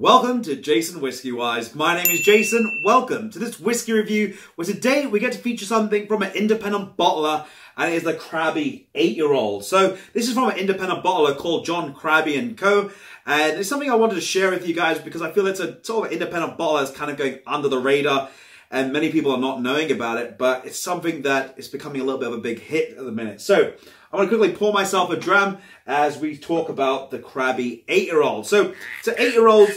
Welcome to JasonWhiskyWise. My name is Jason. Welcome to this whiskey review where today we get to feature something from an independent bottler, and it is the Crabbie 8-year-old. So this is from an independent bottler called John Crabbie and Co. And it's something I wanted to share with you guys because I feel it's a sort of independent bottler that's kind of going under the radar and many people are not knowing about it, but it's something that is becoming a little bit of a big hit at the minute. So I want to quickly pour myself a dram as we talk about the Crabbie 8-year-old. So it's an 8-year-old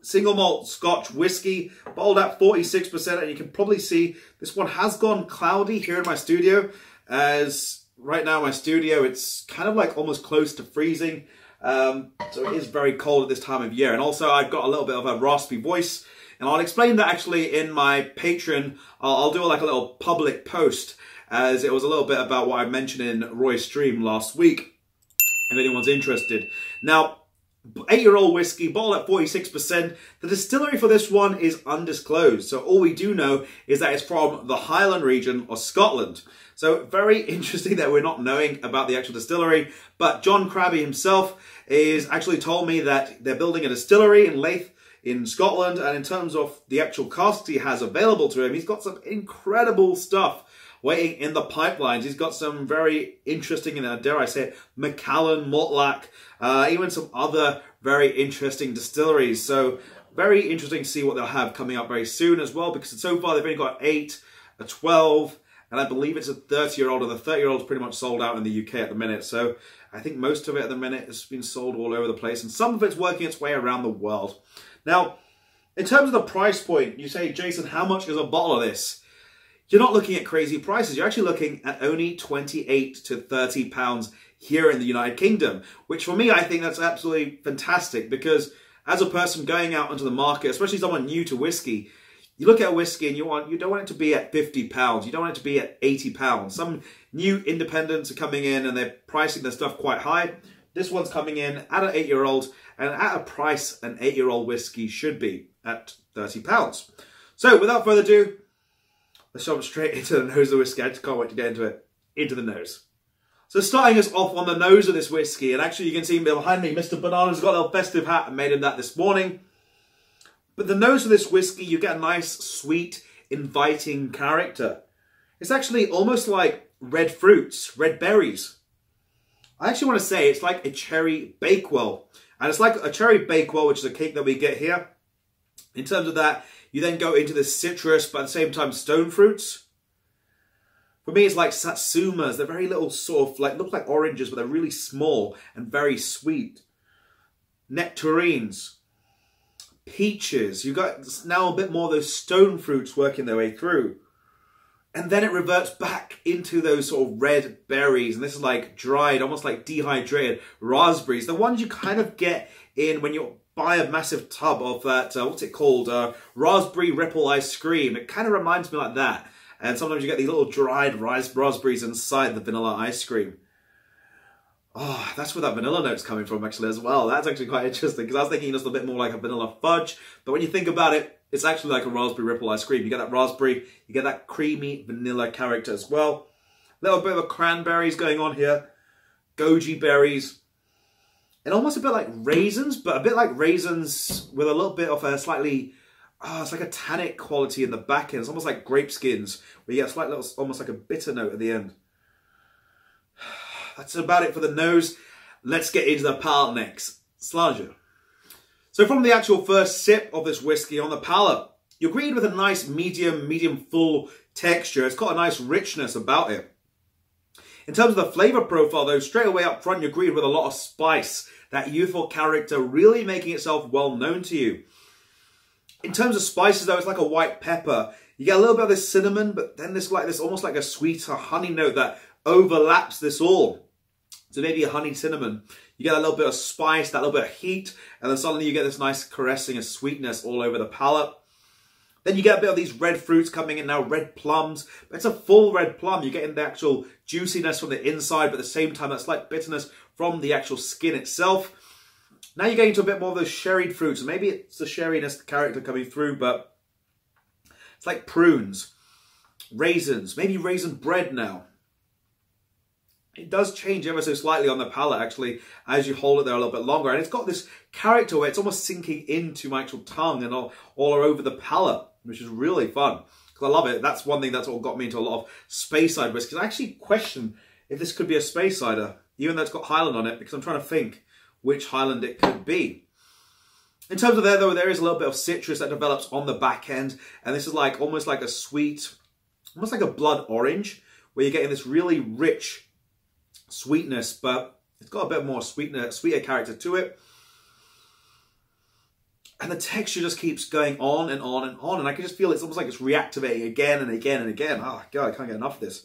single malt Scotch whiskey, bottled at 46%, and you can probably see this one has gone cloudy here in my studio, as right now my studio, it's kind of like almost close to freezing, so it is very cold at this time of year. And also I've got a little bit of a raspy voice, and I'll explain that actually in my Patreon. I'll do like a little public post, as it was a little bit about what I mentioned in Roy's stream last week, if anyone's interested. Now, 8-year-old whiskey, bottled at 46%. The distillery for this one is undisclosed, so all we do know is that it's from the Highland region of Scotland. So very interesting that we're not knowing about the actual distillery, but John Crabbie himself is actually told me that they're building a distillery in Leith in Scotland, and in terms of the actual costs he has available to him, he's got some incredible stuff waiting in the pipelines. He's got some very interesting, and dare I say it, Macallan, Mortlach, even some other very interesting distilleries. So very interesting to see what they'll have coming up very soon as well, because so far they've only got 8, a 12, and I believe it's a 30-year-old, and the 30-year-old is pretty much sold out in the UK at the minute. So I think most of it at the minute has been sold all over the place, and some of it's working its way around the world. Now, in terms of the price point, you say, Jason, how much is a bottle of this? You're not looking at crazy prices. You're actually looking at only 28 to 30 pounds here in the United Kingdom, which for me, I think that's absolutely fantastic, because as a person going out into the market, especially someone new to whiskey, you look at a whiskey and you don't want it to be at 50 pounds. You don't want it to be at 80 pounds. Some new independents are coming in and they're pricing their stuff quite high. This one's coming in at an 8-year-old and at a price an 8-year-old whiskey should be at 30 pounds. So without further ado, let's jump straight into the nose of the whiskey. I just can't wait to get into it. Into the nose. So starting us off on the nose of this whiskey, and actually you can see behind me, Mr. Banana's got a little festive hat. I made him that this morning. But the nose of this whiskey, you get a nice, sweet, inviting character. It's actually almost like red fruits, red berries. I actually want to say it's like a cherry bakewell. And it's like a cherry bakewell, which is a cake that we get here. In terms of that, you then go into the citrus, but at the same time, stone fruits. For me, it's like satsumas. They're very little sort of like, look like oranges, but they're really small and very sweet. Nectarines. Peaches. You've got now a bit more of those stone fruits working their way through. And then it reverts back into those sort of red berries. And this is like dried, almost like dehydrated raspberries. The ones you kind of get in when you buy a massive tub of that, what's it called? Raspberry ripple ice cream. It kind of reminds me like that. And sometimes you get these little dried raspberries inside the vanilla ice cream. Oh, that's where that vanilla note's coming from actually as well. That's actually quite interesting, because I was thinking just a bit more like a vanilla fudge. But when you think about it, it's actually like a raspberry ripple ice cream. You get that raspberry, you get that creamy vanilla character as well. A little bit of cranberries going on here. Goji berries. And almost a bit like raisins, but a bit like raisins with a little bit of a slightly, it's like a tannic quality in the back end. It's almost like grape skins, where you get a slight little, almost like a bitter note at the end. That's about it for the nose. Let's get into the palate next. Slager. So from the actual first sip of this whiskey on the palate, you're greeted with a nice medium full texture. It's got a nice richness about it. In terms of the flavor profile though, straight away up front, you're greeted with a lot of spice. That youthful character really making itself well known to you. In terms of spices though, it's like a white pepper. You get a little bit of this cinnamon, but then there's like this almost like a sweeter honey note that overlaps this all. So maybe a honey cinnamon. You get a little bit of spice, that little bit of heat, and then suddenly you get this nice caressing of sweetness all over the palate. Then you get a bit of these red fruits coming in now, red plums. But it's a full red plum. You're getting the actual juiciness from the inside, but at the same time, that slight bitterness from the actual skin itself. Now you're getting to a bit more of those sherried fruits. And maybe it's the sherriness character coming through, but it's like prunes, raisins, maybe raisin bread now. it does change ever so slightly on the palate, actually, as you hold it there a little bit longer. And it's got this character where it's almost sinking into my actual tongue and all over the palate, which is really fun. Because I love it. That's one thing that's all got me into a lot of Speyside whiskeys. I actually question if this could be a Speyside, even though it's got Highland on it, because I'm trying to think which Highland it could be. In terms of there, though, there is a little bit of citrus that develops on the back end. And this is like almost like a sweet, almost like a blood orange, where you're getting this really rich sweetness, but it's got a bit more sweeter character to it. And the texture just keeps going on and on and on. And I can just feel it's almost like it's reactivating again and again and again. Oh, God, I can't get enough of this.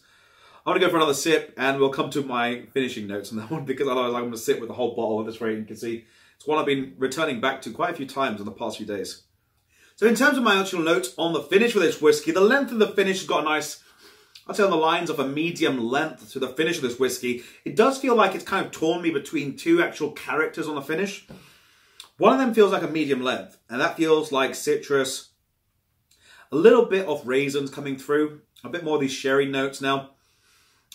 I'm going to go for another sip, and we'll come to my finishing notes on that one, because otherwise I'm going to sit with the whole bottle at this rate. You can see it's one I've been returning back to quite a few times in the past few days. So in terms of my actual notes on the finish for this whiskey, the length of the finish has got a nice, I'd say on the lines of a medium length to the finish of this whiskey. It does feel like it's kind of torn me between two actual characters on the finish. One of them feels like a medium length, and that feels like citrus, a little bit of raisins coming through, a bit more of these sherry notes now,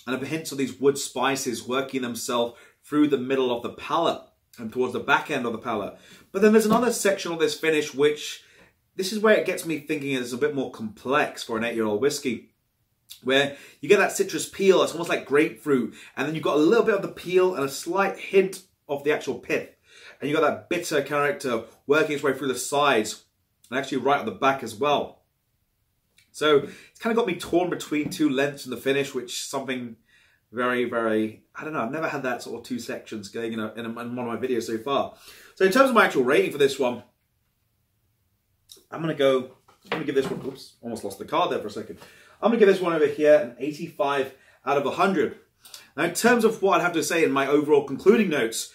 and a hint of these wood spices working themselves through the middle of the palate and towards the back end of the palate. But then there's another section of this finish, which this is where it gets me thinking it's a bit more complex for an 8-year-old whiskey, where you get that citrus peel, it's almost like grapefruit, and then you've got a little bit of the peel and a slight hint of the actual pith. And you've got that bitter character working its way through the sides and actually right at the back as well. So it's kind of got me torn between two lengths in the finish, which is something very, very, I don't know, I've never had that sort of two sections going in one of my videos so far. So in terms of my actual rating for this one, I'm going to give this one, oops, almost lost the card there for a second. I'm going to give this one over here an 85 out of 100. Now in terms of what I'd have to say in my overall concluding notes,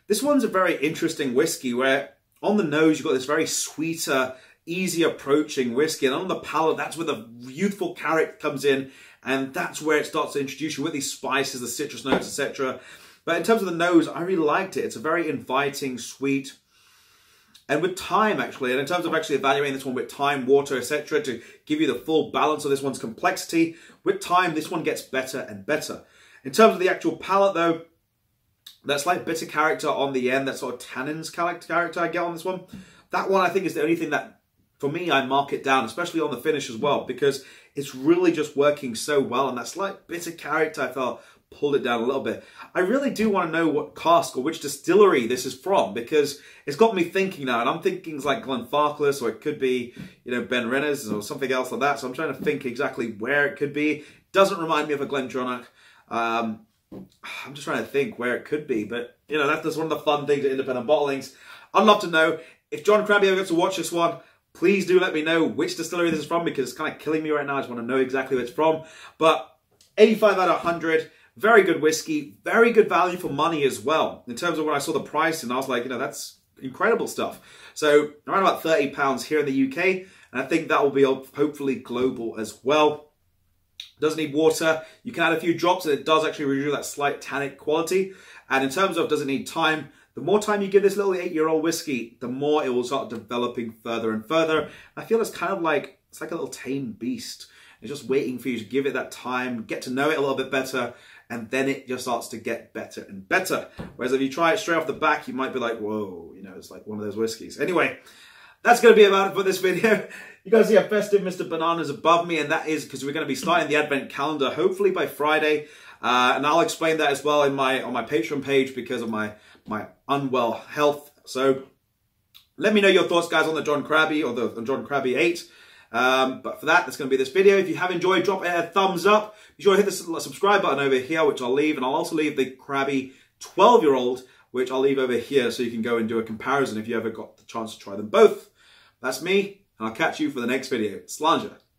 this one's a very interesting whiskey where on the nose you've got this very sweeter, easy approaching whiskey, and on the palate that's where the youthful character comes in, and that's where it starts to introduce you with these spices, the citrus notes, etc. But in terms of the nose, I really liked it. It's a very inviting, sweet, and with time actually, and in terms of actually evaluating this one with time, water, etc., to give you the full balance of this one's complexity, with time this one gets better and better. In terms of the actual palate though, that slight bitter character on the end, that sort of tannins character I get on this one, that one I think is the only thing that, for me, I mark it down, especially on the finish as well, because it's really just working so well, and that slight bitter character I felt pulled it down a little bit. I really do want to know what cask or which distillery this is from, because it's got me thinking now, and I'm thinking it's like Glenfarclas, or it could be, you know, Ben Renner's or something else like that, so I'm trying to think exactly where it could be. It doesn't remind me of a Glendronach. I'm just trying to think where it could be, but you know, that's one of the fun things at independent bottlings. I'd love to know if John Crabbie ever gets to watch this one. Please do let me know which distillery this is from, because it's kind of killing me right now. I just want to know exactly where it's from. But 85 out of 100, very good whiskey, very good value for money as well. In terms of when I saw the price, and I was like, you know, that's incredible stuff. So around about £30 here in the UK, and I think that will be hopefully global as well. Doesn't need water. You can add a few drops, and it does actually reduce that slight tannic quality. And in terms of does it need time, the more time you give this little 8-year-old whiskey, the more it will start developing further and further. I feel it's kind of like, it's like a little tame beast. It's just waiting for you to give it that time, get to know it a little bit better, and then it just starts to get better and better. Whereas if you try it straight off the back, you might be like, whoa, you know, it's like one of those whiskeys. Anyway, that's going to be about it for this video. You guys see a festive Mr. Bananas above me, and that is because we're going to be starting the Advent calendar hopefully by Friday. And I'll explain that as well on my Patreon page because of my unwell health. So let me know your thoughts, guys, on the John Crabbie or the John Crabbie 8. But for that, that's going to be this video. If you have enjoyed, drop a thumbs up. Be sure to hit the subscribe button over here, which I'll leave. And I'll also leave the Crabbie 12-year-old, which I'll leave over here so you can go and do a comparison if you ever got the chance to try them both. That's me, and I'll catch you for the next video. Slàinte.